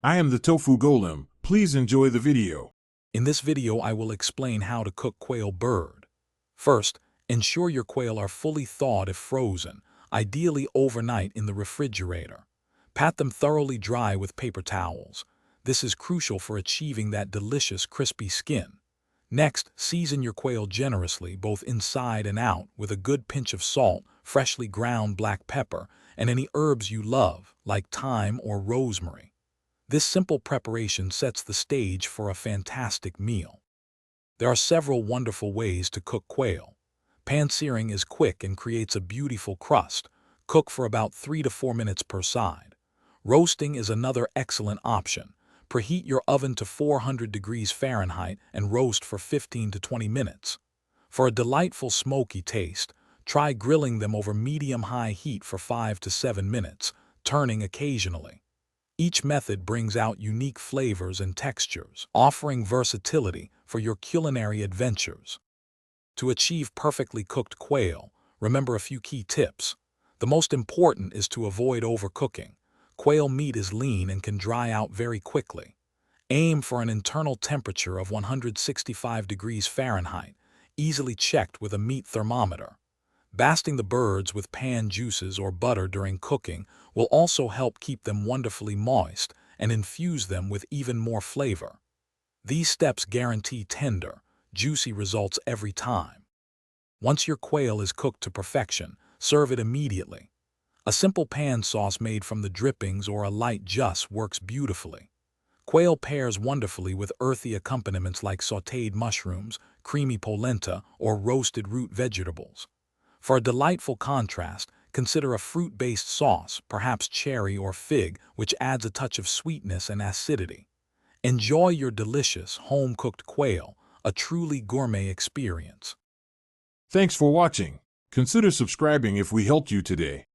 I am the tofu golem. Please enjoy the video. In this video, I will explain how to cook quail bird. First, ensure your quail are fully thawed if frozen, ideally overnight in the refrigerator. Pat them thoroughly dry with paper towels. This is crucial for achieving that delicious crispy skin. Next, season your quail generously, both inside and out, with a good pinch of salt, freshly ground black pepper, and any herbs you love, like thyme or rosemary. This simple preparation sets the stage for a fantastic meal. There are several wonderful ways to cook quail. Pan-searing is quick and creates a beautiful crust. Cook for about 3 to 4 minutes per side. Roasting is another excellent option. Preheat your oven to 400 degrees Fahrenheit and roast for 15 to 20 minutes. For a delightful smoky taste, try grilling them over medium-high heat for 5 to 7 minutes, turning occasionally. Each method brings out unique flavors and textures, offering versatility for your culinary adventures. To achieve perfectly cooked quail, remember a few key tips. The most important is to avoid overcooking. Quail meat is lean and can dry out very quickly. Aim for an internal temperature of 165 degrees Fahrenheit, easily checked with a meat thermometer. Basting the birds with pan juices or butter during cooking will also help keep them wonderfully moist and infuse them with even more flavor. These steps guarantee tender, juicy results every time. Once your quail is cooked to perfection, serve it immediately. A simple pan sauce made from the drippings or a light juice works beautifully. Quail pairs wonderfully with earthy accompaniments like sautéed mushrooms, creamy polenta, or roasted root vegetables. For a delightful contrast, consider a fruit-based sauce, perhaps cherry or fig, which adds a touch of sweetness and acidity. Enjoy your delicious, home-cooked quail, a truly gourmet experience. Thanks for watching. Consider subscribing if we helped you today.